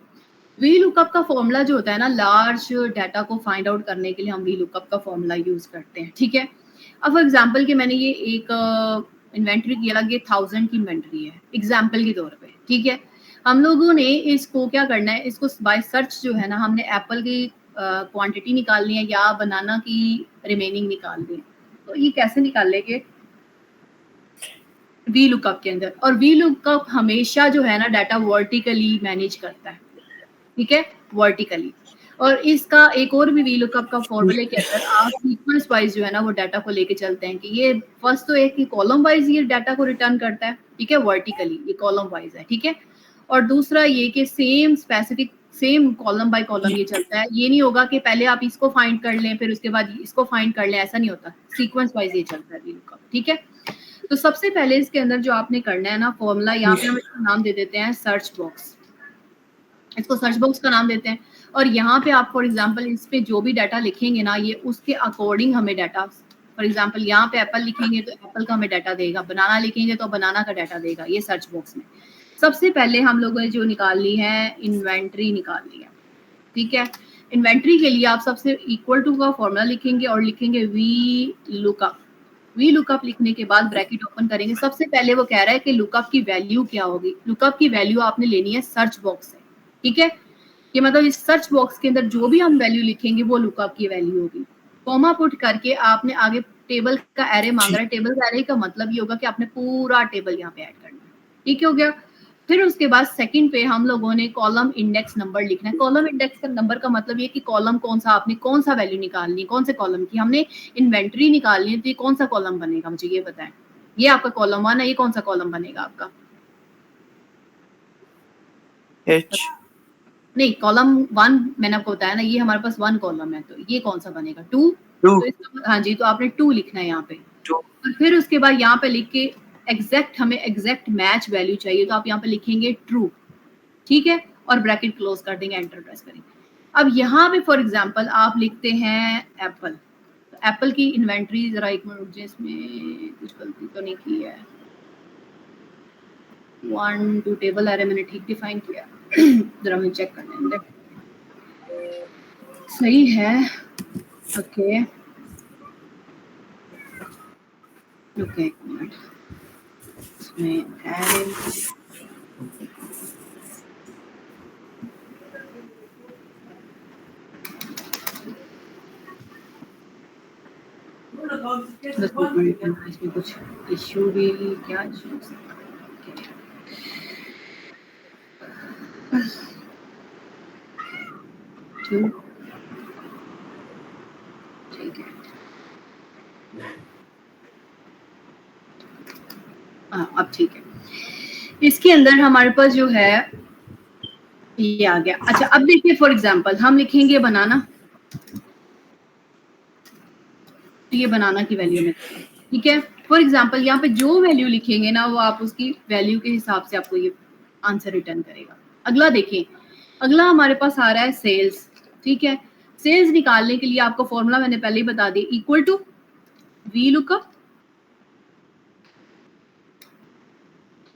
वी लुकअप का फॉर्मूला जो होता है ना, लार्ज डाटा को फाइंड आउट करने के लिए हम वी लुकअप का फॉर्मूला यूज करते हैं, ठीक है। अब फॉर एग्जांपल कि मैंने ये एक इन्वेंट्री की अलग, ये 1000 की इन्वेंट्री है एग्जांपल के तौर पे, ठीक है। हम लोगों ने इसको क्या करना है, इसको बाय सर्च जो है ना हमने एप्पल की क्वांटिटी निकालनी है या बनाना की रिमेनिंग निकालनी है। तो ये कैसे निकाल लेंगे वी लुकअप के अंदर, और वी लुकअप हमेशा जो है ना डाटा वर्टिकली मैनेज करता है, ठीक है, वर्टिकली। और इसका एक और भी वी लुकअप का फॉर्मूले के अंदर आप सीक्वेंस वाइज जो है ना वो डाटा को लेके चलते हैं कि ये फर्स्ट तो एक ही कॉलम वाइज ये डाटा को रिटर्न करता है, ठीक है, वर्टिकली ये कॉलम वाइज है, ठीक है। और दूसरा ये कि same specific same column by column ये चलता है। ये नहीं होगा कि पहले आप इसको फाइंड कर लें फिर उसके बाद इसको फाइंड कर लें, ऐसा नहीं होता, सीक्वेंस वाइज ये चलता है VLOOKUP, ठीक है। तो सबसे पहले इसके अंदर जो आपने करना है ना फॉर्मूला, यहाँ पे हम इसका नाम दे देते हैं सर्च बॉक्स, इसको सर्च बॉक्स का नाम देते हैं। और यहाँ पे आप फॉर एग्जांपल इस पे जो भी डाटा लिखेंगे ना ये उसके अकॉर्डिंग हमें डाटा, फॉर एग्जांपल यहाँ पे एप्पल लिखेंगे तो एप्पल का हमें डाटा देगा, बनाना लिखेंगे तो बनाना का डाटा देगा, ये सर्च बॉक्स में। सबसे पहले हम लोगों ने जो निकालनी है इन्वेंट्री निकालनी है, ठीक है। इन्वेंट्री के लिए आप सबसे इक्वल टू का फॉर्मूला लिखेंगे और लिखेंगे VLOOKUP। VLOOKUP लिखने के बाद ब्रैकेट ओपन करेंगे। सबसे पहले वो कह रहा है कि लुकअप की वैल्यू क्या होगी। लुकअप की वैल्यू आपने लेनी है सर्च बॉक्स से, ठीक है। कि मतलब इस सर्च बॉक्स के अंदर जो भी हम वैल्यू लिखेंगे वो लुकअप की वैल्यू होगी। कॉमा पुट करके आपने आगे टेबल का एरे मांग रहा है, टेबल का एरे का मतलब ये होगा कि आपने पूरा टेबल यहाँ पे ऐड करना है, ठीक हो गया। फिर उसके बाद सेकंड पे हम लोगों ने कॉलम इंडेक्स नंबर लिखना है। कॉलम इंडेक्स का नंबर का मतलब ये कि कॉलम कौन सा, आपने कौन सा वैल्यू निकालनी है, कौन से कॉलम की। हमने इन्वेंट्री निकालनी है तो ये कौन सा कॉलम बनेगा, मुझे ये बताएं। ये आपका कॉलम 1 है, ये कौन सा कॉलम बनेगा आपका? H नहीं, कॉलम 1 मैंने आपको बताया ना, ये हमारे पास 1 कॉलम है, तो ये कौन सा बनेगा? 2। 2 तो इसका हाँ जी, तो आपने 2 लिखना है यहाँ पे। 2 और फिर उसके बाद यहाँ पे लिख के एग्जैक्ट, हमें एग्जैक्ट मैच वैल्यू चाहिए, तो आप यहाँ पे लिखेंगे ट्रू, ठीक है। और ब्रैकेट क्लोज कर देंगे, एंटर प्रेस करेंगे। अब यहाँ पे फॉर एग्जांपल आप लिखते हैं एप्पल, तो एप्पल की इन्वेंट्री, जरा एक मिनट रुक जाइए, इसमें कुछ गलती तो नहीं की है। 1 2 टेबल एरे मैंने ठीक डिफाइन किया, जरा मैं चेक करने दें, सही है। ओके ओके, एक मिनट, इसमें एरे इसमें कुछ इश्यू भी, क्या इश्यू? ठीक है, हाँ अब ठीक है। इसके अंदर हमारे पास जो है ये आ गया। अच्छा अब देखिए फॉर एग्जांपल हम लिखेंगे बनाना, तो ये बनाना की वैल्यू में, ठीक है। फॉर एग्जांपल यहाँ पे जो वैल्यू लिखेंगे ना वो आप उसकी वैल्यू के हिसाब से आपको ये आंसर रिटर्न करेगा। अगला देखें, अगला हमारे पास आ रहा है सेल्स, ठीक है। सेल्स निकालने के लिए आपको फॉर्मूला मैंने पहले ही बता दिया, इक्वल टू VLOOKUP,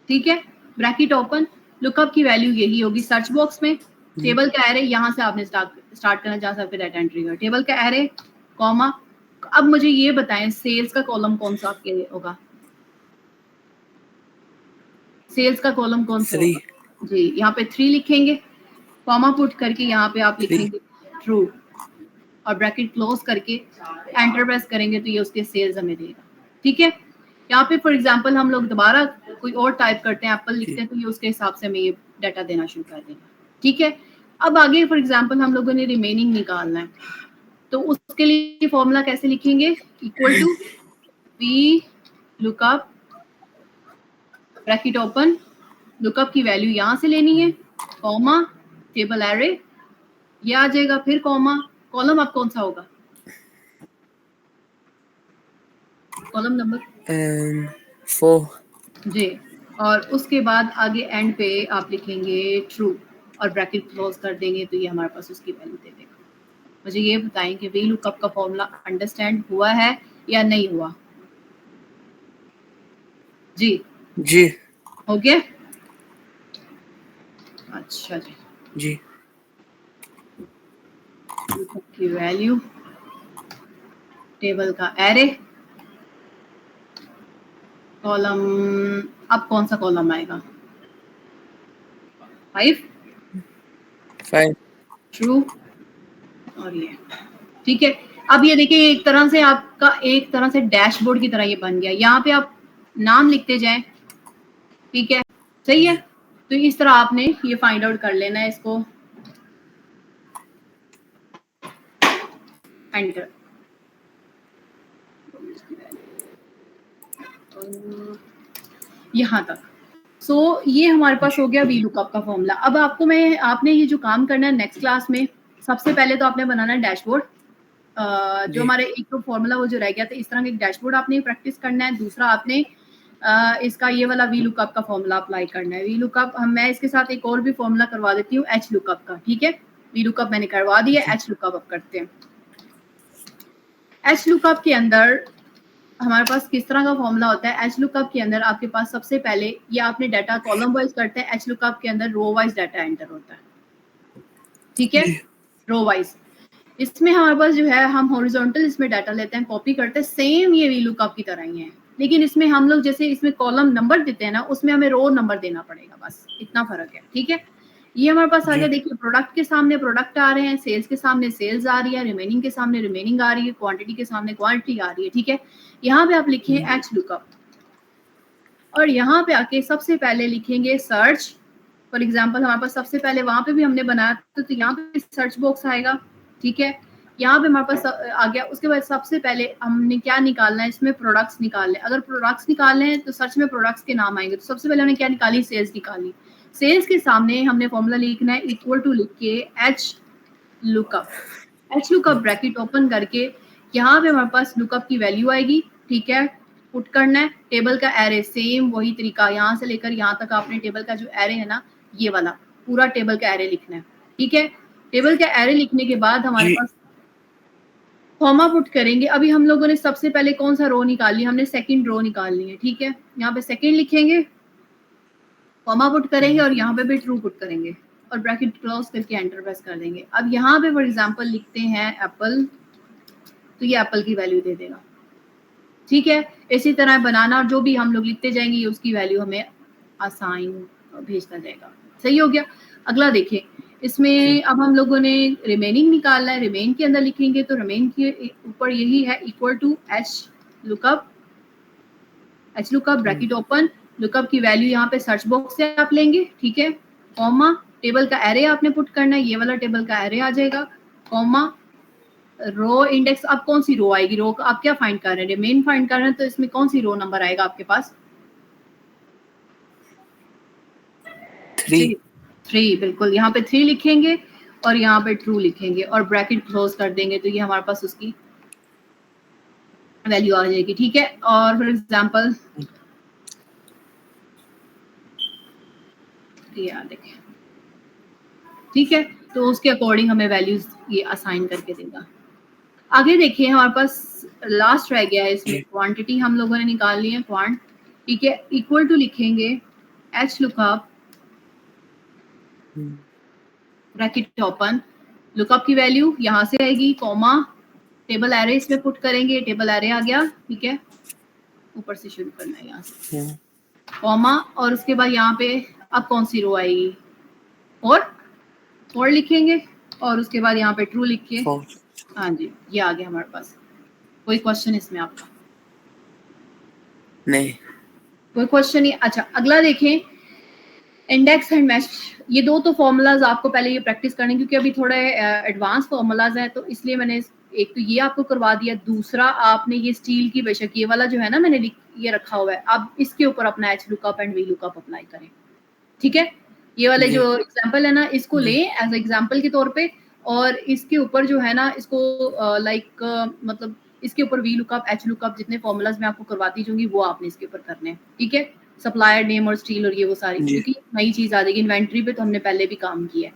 ठीक है। ब्रैकेट ओपन, लुकअप की वैल्यू यही होगी सर्च बॉक्स में, टेबल का एरे यहाँ से आपने स्टार्ट करना, जहाँ से आपके डाटा एंट्री का टेबल का एरे, कॉमा। अब मुझे ये बताएं सेल्स का कॉलम कौन सा आपके होगा? सेल्स का कॉलम कौन सा होगा जी? यहाँ पे 3 लिखेंगे, कॉमा पुट करके यहाँ पे आप लिखेंगे ट्रू और ब्रैकेट क्लोज करके एंटर प्रेस करेंगे तो ये उसके सेल्स हमें देगा, ठीक है। यहाँ पे फॉर एग्जांपल हम लोग दोबारा कोई और टाइप करते हैं, एप्पल लिखते हैं, तो ये उसके हिसाब से हमें ये डाटा देना शुरू कर देगा, ठीक है। अब आगे फॉर एग्जांपल हम लोगों ने रिमेनिंग निकालना है, तो उसके लिए फॉर्मूला कैसे लिखेंगे? Equal to VLOOKUP, bracket open, lookup की वैल्यू यहाँ से लेनी है, कॉमा, टेबल एरे ये आ जाएगा, फिर कॉमा, कॉलम अब कौन सा होगा? कॉलम नंबर 4 जी। और उसके बाद आगे एंड पे आप लिखेंगे ट्रू और ब्रैकेट क्लोज कर देंगे, तो ये हमारे पास उसकी वैल्यू दे देगा। मुझे ये बताएं कि VLOOKUP का फॉर्मूला अंडरस्टैंड हुआ है या नहीं हुआ? जी जी हो गया। अच्छा जी, जी लुकअप की वैल्यू, टेबल का एरे, कॉलम, अब कौन सा कॉलम आएगा? 5 ट्रू और ये, ठीक है। अब ये देखिए एक तरह से आपका एक तरह से डैशबोर्ड की तरह ये बन गया, यहाँ पे आप नाम लिखते जाएं, ठीक है, सही है। तो इस तरह आपने ये फाइंड आउट कर लेना है, इसको एंटर, यहाँ तक, सो ये हमारे पास हो गया वी लुकअप का फॉर्मूला। अब आपने ये जो काम करना है नेक्स्ट क्लास में, सबसे पहले तो आपने बनाना है डैशबोर्ड। जो हमारे एक तो फॉर्मूला वो जो रह गया था, इस तरह का एक डैशबोर्ड आपने प्रैक्टिस करना है। दूसरा आपने इसका ये वाला वी लुकअप का फॉर्मूला अप्लाई करना है। वी लुकअप मैं इसके साथ एक और भी फॉर्मूला करवा देती हूँ एच लुकअप का, ठीक है। वी लुकअप मैंने करवा दिया, एच लुकअप अब करते हैं। एच लुकअप के अंदर हमारे पास किस तरह का फॉर्मूला होता है? एच लुकअप के अंदर आपके पास सबसे पहले ये आपने डाटा कॉलम वाइज करते हैं, एच लुकअप के अंदर रो वाइज डाटा एंटर होता है, ठीक है, रो वाइज। इसमें हमारे पास जो है हम हॉरिजॉन्टल इसमें डाटा लेते हैं, कॉपी करते हैं, सेम ये वी लुकअप की तरह ही है, लेकिन इसमें हम लोग जैसे इसमें कॉलम नंबर देते हैं ना, उसमें हमें रो नंबर देना पड़ेगा, बस इतना फर्क है, ठीक है। ये हमारे पास आ गया, देखिए प्रोडक्ट के सामने प्रोडक्ट आ रहे हैं, सेल्स के सामने सेल्स आ रही है, रिमेनिंग के सामने रिमेनिंग आ रही है, क्वांटिटी के सामने क्वांटिटी आ रही है, ठीक है। यहाँ पे आप लिखिए एच लुकअप और यहाँ पे आके सबसे पहले लिखेंगे सर्च। फॉर एग्जाम्पल हमारे पास सबसे पहले वहां पे भी हमने बनाया तो यहाँ पे सर्च बॉक्स आएगा, ठीक है। यहाँ पे हमारे पास आ गया। उसके बाद सबसे पहले हमने क्या निकालना है, इसमें प्रोडक्ट्स निकालने। अगर प्रोडक्ट्स निकालने हैं तो सर्च में प्रोडक्ट्स के नाम आएंगे। तो सबसे पहले हमने क्या निकाली, सेल्स निकाली। सेल्स के सामने हमने फॉर्मूला लिखना है इक्वल टू लिख के H lookup. H lookup bracket open करके यहाँ पे हमारे पास लुकअप की वैल्यू आएगी, ठीक है। पुट करना है टेबल का एरे, सेम वही तरीका, यहाँ से लेकर यहाँ तक आपने टेबल का जो एरे है ना, ये वाला पूरा टेबल का एरे लिखना है, ठीक है। टेबल का एरे लिखने के बाद हमारे पास कॉमा पुट करेंगे। अभी हम लोगों ने सबसे पहले कौन सा रो निकाल लिया, हमने सेकंड रो निकालनी है, ठीक है। यहाँ पे सेकंड लिखेंगे, कॉमा पुट करेंगे और यहाँ पे भी ट्रू पुट करेंगे और ब्रैकेट क्लोज करके एंटर प्रेस कर देंगे। अब यहाँ पे फॉर एग्जांपल लिखते हैं एप्पल, तो ये एप्पल की वैल्यू दे देगा, ठीक है। इसी तरह बनाना, जो भी हम लोग लिखते जाएंगे उसकी वैल्यू हमें असाइन भेजता जाएगा। सही हो गया। अगला देखिए, इसमें अब हम लोगों ने रिमेनिंग निकालना है। रिमेन के अंदर लिखेंगे तो रिमेन के ऊपर यही है equal to H lookup bracket open, lookup की वैल्यू यहाँ पे सर्च बॉक्स से आप लेंगे, ठीक है। कॉमा टेबल का एरे आपने पुट करना है, ये वाला टेबल का एरे आ जाएगा। कॉमा रो इंडेक्स, अब कौन सी रो आएगी, रो आप क्या फाइंड कर रहे हैं, रिमेन फाइंड कर रहे हैं, तो इसमें कौन सी रो नंबर आएगा आपके पास, 3। बिल्कुल, यहाँ पे 3 लिखेंगे और यहाँ पे ट्रू लिखेंगे और ब्रैकेट क्लोज कर देंगे, तो ये हमारे पास उसकी वैल्यू आ जाएगी, ठीक है। और फॉर एग्जांपल देखें, ठीक है, तो उसके अकॉर्डिंग हमें वैल्यूज ये असाइन करके देगा। आगे देखिए, हमारे पास लास्ट रह गया है, इसमें क्वांटिटी हम लोगों ने निकाल ली है, क्वांट, ठीक है। इक्वल टू लिखेंगे H lookup bracket open, lookup की वैल्यू यहाँ से आएगी, कॉमा टेबल एरे इसमें पुट करेंगे, टेबल एरे आ गया, ठीक है। ऊपर से शुरू करना है यहाँ से, कॉमा और उसके बाद यहाँ पे अब कौन सी रो आएगी, और लिखेंगे और उसके बाद यहाँ पे ट्रू लिख के, हाँ जी, ये आ गया हमारे पास। कोई क्वेश्चन इसमें आपका? नहीं, कोई क्वेश्चन नहीं। अच्छा, अगला देखें, इंडेक्स एंड मैच। ये दो तो फॉर्मूलाज आपको पहले ये प्रैक्टिस करने, क्योंकि अभी थोड़े एडवांस फॉर्मूलाज हैं, तो इसलिए मैंने एक तो ये आपको करवा दिया। दूसरा, आपने ये स्टील की, बेशक ये वाला जो है ना मैंने ये रखा हुआ है, आप इसके ऊपर अपना H lookup and V lookup apply करें, ठीक है। ये वाले जो एग्जाम्पल है ना, इसको लें एज एग्जाम्पल के तौर पे, और इसके ऊपर जो है ना, इसको मतलब इसके ऊपर वी लुकअप, एच लुकअप, जितने फॉर्मूलाज मैं आपको करवाती जाऊंगी वो आपने इसके ऊपर करने हैं, ठीक है। सप्लायर नेम और स्टील और ये वो सारी, क्योंकि नई चीज आ जाएगी। इन्वेंट्री पे तो हमने पहले भी काम किया है,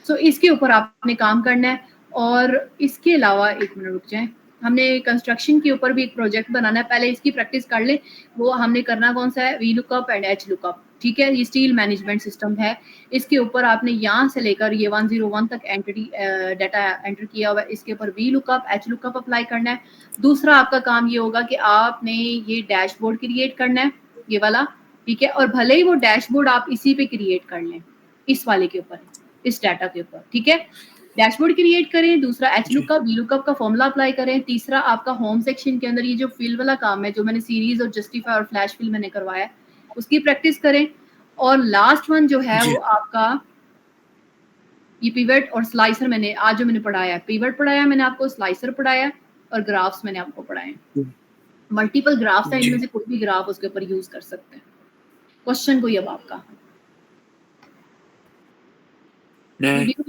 सो इसके ऊपर आपने काम करना है। और इसके अलावा, एक मिनट रुक जाए, हमने कंस्ट्रक्शन के ऊपर भी एक प्रोजेक्ट बनाना है, पहले इसकी प्रैक्टिस कर ले। वो हमने करना कौन सा है, V lookup and H lookup, ठीक है। ये स्टील मैनेजमेंट सिस्टम है, इसके ऊपर आपने यहाँ से लेकर ये 101 तक एंटिटी डाटा एंटर किया हुआ है, इसके ऊपर V lookup, H lookup apply करना है। दूसरा आपका काम ये होगा कि आपने ये डैशबोर्ड क्रिएट करना है, ये वाला, ठीक है। और भले ही वो डैशबोर्ड आप इसी पे क्रिएट कर लें, इस वाले के ऊपर, इस डाटा के ऊपर, ठीक है। डैशबोर्ड क्रिएट करें। दूसरा एच लुकअप, वी लुकअप का फॉर्मूला अप्लाई करें। तीसरा आपका होम सेक्शन के अंदर ये जो फिल वाला काम है, जो मैंने सीरीज और जस्टिफाई और फ्लैश फिल मैंने करवाया, उसकी प्रैक्टिस करें। और लास्ट वन जो है वो आपका ये पिवट और स्लाइसर, मैंने आज जो मैंने पढ़ाया, पिवट पढ़ाया मैंने आपको, स्लाइसर पढ़ाया और ग्राफ्स मैंने आपको पढ़ाए। मल्टीपल ग्राफ्स है, इनमें से कोई भी ग्राफ उसके ऊपर यूज कर सकते हैं, क्वेश्चन कोई अब आपका। नहीं। वीडियो